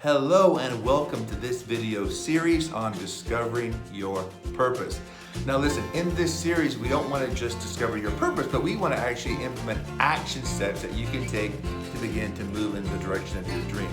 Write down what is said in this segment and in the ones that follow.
Hello and welcome to this video series on discovering your purpose. Now listen, in this series we don't want to just discover your purpose, but we want to actually implement action steps that you can take to begin to move in the direction of your dream.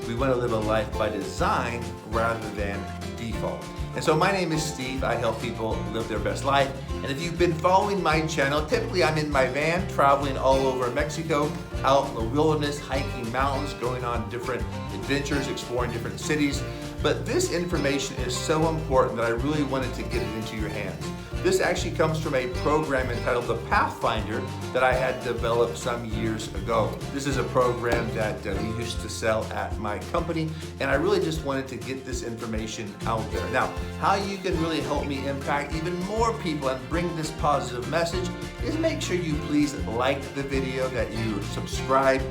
We want to live a life by design rather than default. And so my name is Steve. I help people live their best life. And if you've been following my channel, typically I'm in my van traveling all over Mexico, out in the wilderness, hiking mountains, going on different adventures, exploring different cities. But this information is so important that I really wanted to get it into your hands. This actually comes from a program entitled The Pathfinder that I had developed some years ago. This is a program that we used to sell at my company, and I really just wanted to get this information out there. Now, how you can really help me impact even more people and bring this positive message is make sure you please like the video, that you subscribe,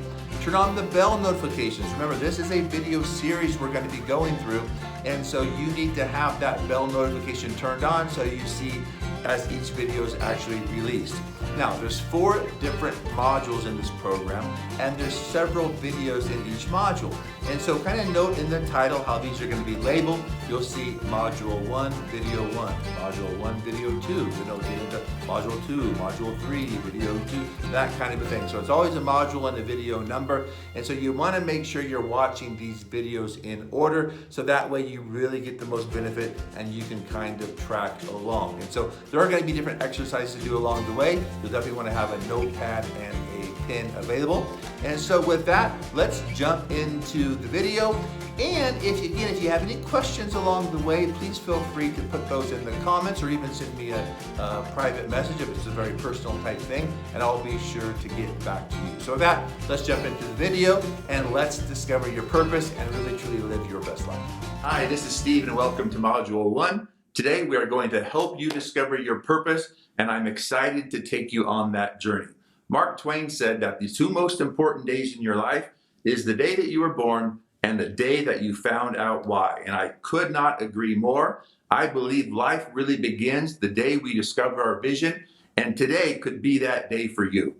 turn on the bell notifications. Remember, this is a video series we're going to be going through, and so you need to have that bell notification turned on so you see as each video is actually released. Now, there's 4 different modules in this program, and there's several videos in each module. And so kind of note in the title how these are going to be labeled. You'll see Module 1, Video 1, Module 1, Video 2, then it'll get into Module 2, Module 3, Video 2, that kind of a thing. So it's always a module and a video number, and so you want to make sure you're watching these videos in order, so that way you really get the most benefit and you can kind of track along. And so there are going to be different exercises to do along the way. You'll definitely want to have a notepad and a pen available. And so with that, let's jump into the video. And if you have any questions along the way, please feel free to put those in the comments or even send me a private message if it's a very personal type thing, and I'll be sure to get back to you. So with that, let's jump into the video and let's discover your purpose and really truly live your best life. Hi, this is Steve and welcome to Module 1. Today we are going to help you discover your purpose, and I'm excited to take you on that journey. Mark Twain said that the 2 most important days in your life is the day that you were born and the day that you found out why. And I could not agree more. I believe life really begins the day we discover our vision, and today could be that day for you.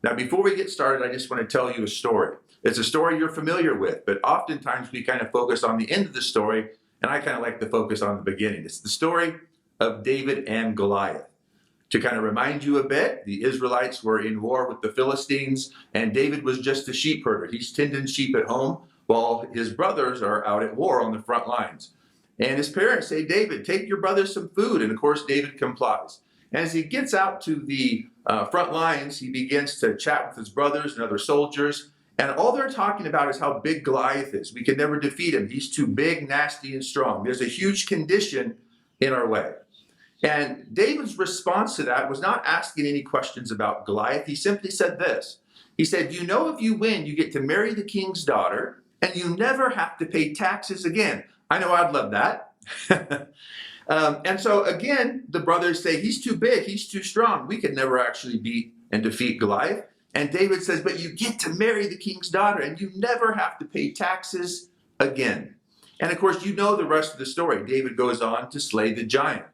Now, before we get started, I just want to tell you a story. It's a story you're familiar with, but oftentimes we kind of focus on the end of the story, and I kind of like to focus on the beginning. It's the story of David and Goliath. To kind of remind you a bit, the Israelites were in war with the Philistines, and David was just a sheep herder. He's tending sheep at home while his brothers are out at war on the front lines. And his parents say, David, take your brothers some food. And of course, David complies. And as he gets out to the front lines, he begins to chat with his brothers and other soldiers. And all they're talking about is how big Goliath is. We can never defeat him. He's too big, nasty, and strong. There's a huge condition in our way. And David's response to that was not asking any questions about Goliath. He simply said this. He said, you know, if you win, you get to marry the king's daughter, and you never have to pay taxes again. I know I'd love that. And so again, the brothers say, he's too big, he's too strong. We could never actually beat and defeat Goliath. And David says, but you get to marry the king's daughter, and you never have to pay taxes again. And of course, you know the rest of the story. David goes on to slay the giant.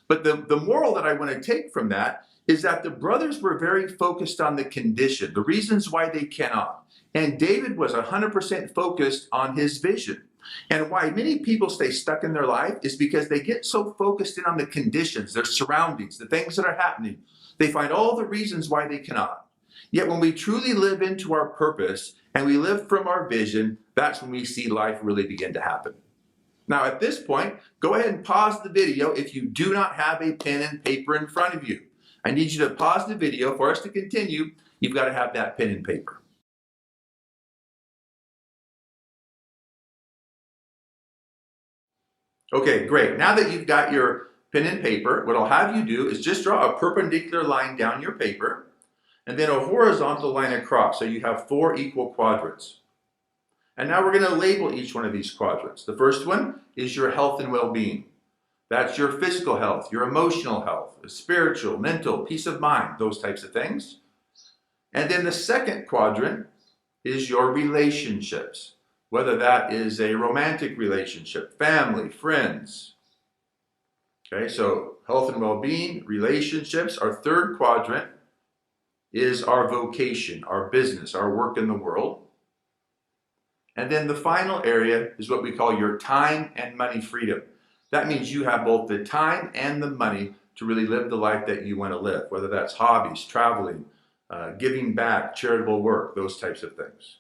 But the moral that I want to take from that is that the brothers were very focused on the condition, the reasons why they cannot. And David was 100% focused on his vision. And why many people stay stuck in their life is because they get so focused in on the conditions, their surroundings, the things that are happening. They find all the reasons why they cannot. Yet when we truly live into our purpose and we live from our vision, that's when we see life really begin to happen. Now at this point, go ahead and pause the video if you do not have a pen and paper in front of you. I need you to pause the video. For us to continue, you've got to have that pen and paper. Okay, great. Now that you've got your pen and paper, what I'll have you do is just draw a perpendicular line down your paper and then a horizontal line across. So you have 4 equal quadrants. And now we're going to label each one of these quadrants. The first one is your health and well-being. That's your physical health, your emotional health, spiritual, mental, peace of mind, those types of things. And then the second quadrant is your relationships, whether that is a romantic relationship, family, friends. Okay, so health and well-being, relationships. Our third quadrant is our vocation, our business, our work in the world. And then the final area is what we call your time and money freedom. That means you have both the time and the money to really live the life that you want to live, whether that's hobbies, traveling, giving back, charitable work, those types of things.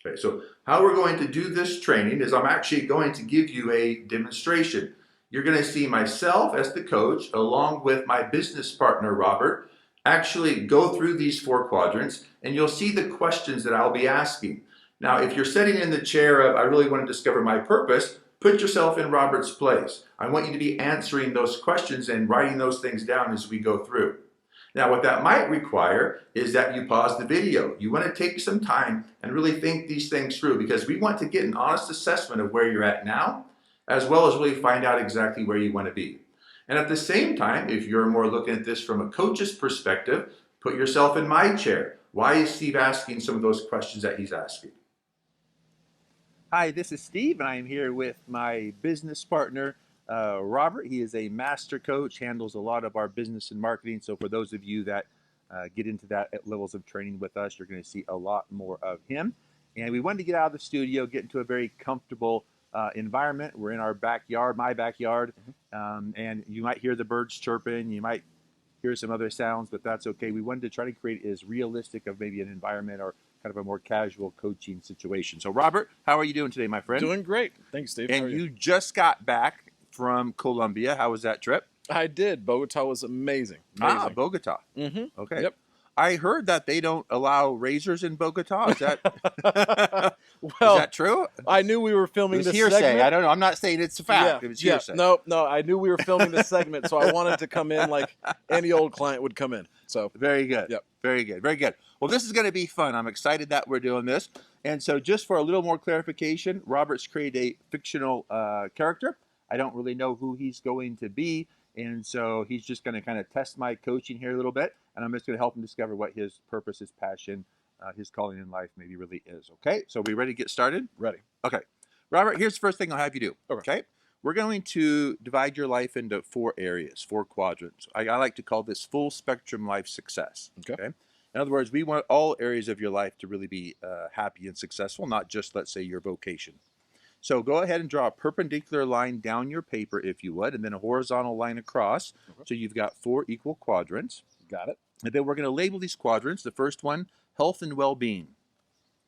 Okay, so how we're going to do this training is I'm actually going to give you a demonstration. You're going to see myself as the coach, along with my business partner, Robert, actually go through these 4 quadrants, and you'll see the questions that I'll be asking. Now, if you're sitting in the chair of, I really want to discover my purpose, put yourself in Robert's place. I want you to be answering those questions and writing those things down as we go through. Now, what that might require is that you pause the video. You want to take some time and really think these things through, because we want to get an honest assessment of where you're at now, as well as really find out exactly where you want to be. And at the same time, if you're more looking at this from a coach's perspective, put yourself in my chair. Why is Steve asking some of those questions that he's asking? Hi, this is Steve, and I am here with my business partner, Robert. He is a master coach, handles a lot of our business and marketing. So for those of you that get into that at levels of training with us, you're going to see a lot more of him. And we wanted to get out of the studio, get into a very comfortable environment. We're in our backyard, my backyard, and you might hear the birds chirping. You might hear some other sounds, but that's okay. We wanted to try to create as realistic of maybe an environment or kind of a more casual coaching situation. So Robert, how are you doing today, my friend? Doing great. Thanks, Steve. And you just got back from Colombia. How was that trip? I did. Bogota was amazing. Ah, Bogota. Mm-hmm. Okay. Yep. I heard that they don't allow razors in Bogota. Is that Well, is that true? I knew we were filming this hearsay. segment. I don't know. I'm not saying it's a fact. Yeah, It was hearsay. No, I knew we were filming this segment, so I wanted to come in like any old client would come in. So Very good. Yep. Very good. Very good. Well, this is going to be fun. I'm excited that we're doing this. And so just for a little more clarification, Robert's created a fictional character. I don't really know who he's going to be. And so he's just going to kind of test my coaching here a little bit. And I'm just going to help him discover what his purpose, his passion, his calling in life maybe really is. Okay? So are we ready to get started? ready. Okay. Robert, here's the first thing I'll have you do. Okay? We're going to divide your life into 4 areas, 4 quadrants. I like to call this full spectrum life success. Okay. In other words, we want all areas of your life to really be happy and successful, not just, let's say, your vocation. So go ahead and draw a perpendicular line down your paper, if you would, and then a horizontal line across. Okay. So you've got 4 equal quadrants. Got it. And then we're going to label these quadrants. The first one, health and well-being.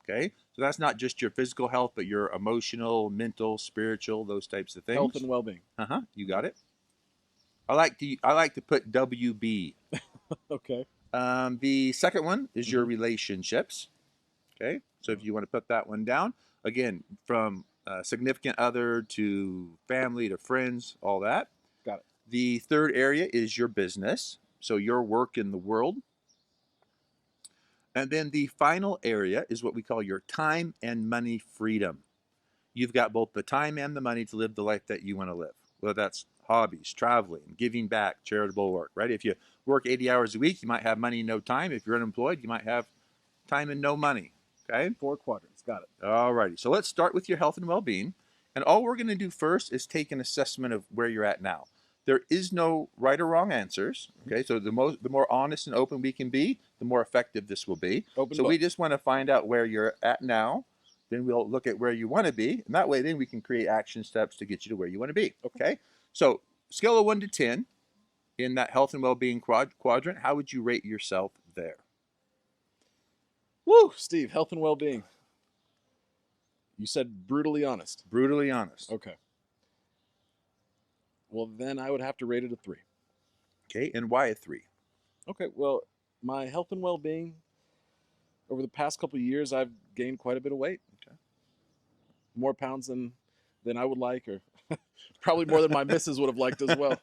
Okay? So that's not just your physical health, but your emotional, mental, spiritual, those types of things. Health and well-being. You got it. I like to put WB. Okay. The second one is your relationships. Okay? So if you want to put that one down, again, from significant other to family to friends, all that. Got it. The third area is your business, so your work in the world. And then the final area is what we call your time and money freedom. You've got both the time and the money to live the life that you want to live, whether that's hobbies, traveling, giving back, charitable work, right? If you work 80 hours a week, you might have money and no time. If you're unemployed, you might have time and no money. Okay? 4 quadrants. Got it. All righty. So let's start with your health and well-being. And all we're going to do first is take an assessment of where you're at now. There is no right or wrong answers. Okay? So the more honest and open we can be, the more effective this will be. We just want to find out where you're at now. Then we'll look at where you want to be. And that way then we can create action steps to get you to where you want to be. Okay? So scale of 1 to 10 in that health and well-being quadrant, how would you rate yourself there? Woo, Steve, health and well-being. You said brutally honest. Brutally honest. Okay. Well, then I would have to rate it a 3. Okay, and why a 3? Okay, well, my health and well-being, over the past couple of years, I've gained quite a bit of weight. Okay. More pounds than I would like, or probably more than my missus would have liked as well.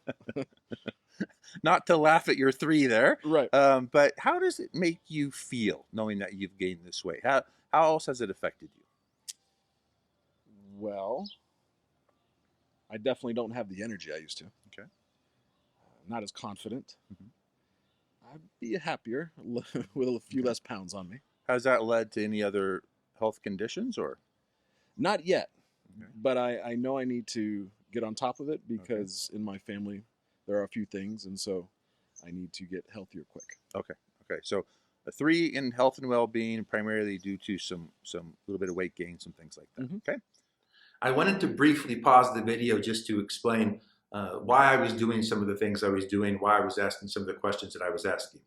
Not to laugh at your 3 there. Right. But how does it make you feel knowing that you've gained this weight? How else has it affected you? Well, I definitely don't have the energy I used to. Okay. Not as confident. I'd be happier with a few less pounds on me. Has that led to any other health conditions or? Not yet. Okay. But I know I need to get on top of it because in my family there are a few things, and so I need to get healthier quick. Okay. So a 3 in health and well-being, primarily due to some little bit of weight gain, some things like that. Okay. I wanted to briefly pause the video just to explain why I was doing some of the things I was doing, why I was asking some of the questions that I was asking.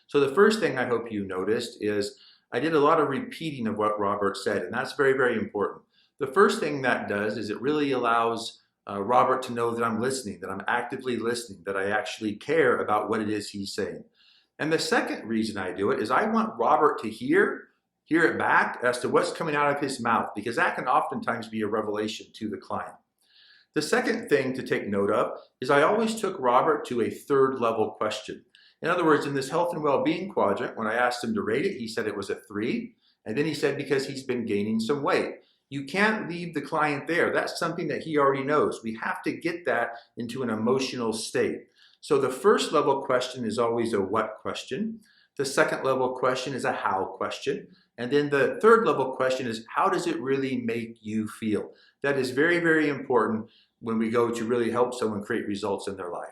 So the first thing I hope you noticed is I did a lot of repeating of what Robert said, and that's very, very important. The first thing that does is it really allows Robert to know that I'm listening, that I'm actively listening, that I actually care about what it is he's saying. And the second reason I do it is I want Robert to hear it back as to what's coming out of his mouth, because that can oftentimes be a revelation to the client. The second thing to take note of is I always took Robert to a third level question. In other words, in this health and well-being quadrant, when I asked him to rate it, he said it was a 3. And then he said because he's been gaining some weight. You can't leave the client there. That's something that he already knows. We have to get that into an emotional state. So the first level question is always a what question. The second level question is a how question. And then the third level question is how does it really make you feel? That is very, very important when we go to really help someone create results in their life.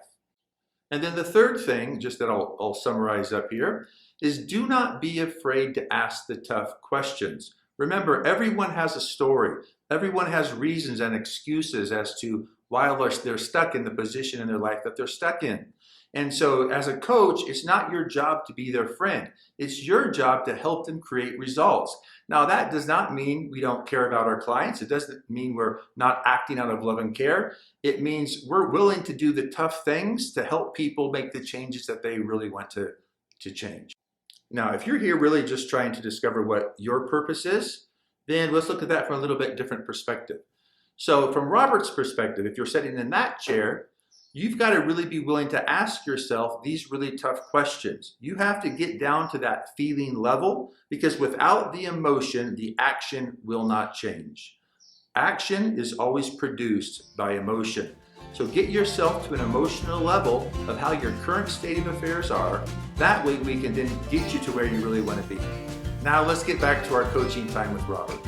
And then the third thing, just that I'll summarize up here, is do not be afraid to ask the tough questions. Remember, everyone has a story. Everyone has reasons and excuses as to why they're stuck in the position in their life that they're stuck in. And so as a coach, it's not your job to be their friend. It's your job to help them create results. Now, that does not mean we don't care about our clients. It doesn't mean we're not acting out of love and care. It means we're willing to do the tough things to help people make the changes that they really want to change. Now, if you're here really just trying to discover what your purpose is, then let's look at that from a little bit different perspective. So from Robert's perspective, if you're sitting in that chair, you've got to really be willing to ask yourself these really tough questions. You have to get down to that feeling level, because without the emotion, the action will not change. Action is always produced by emotion. So get yourself to an emotional level of how your current state of affairs are. That way we can then get you to where you really want to be. Now let's get back to our coaching time with Robert.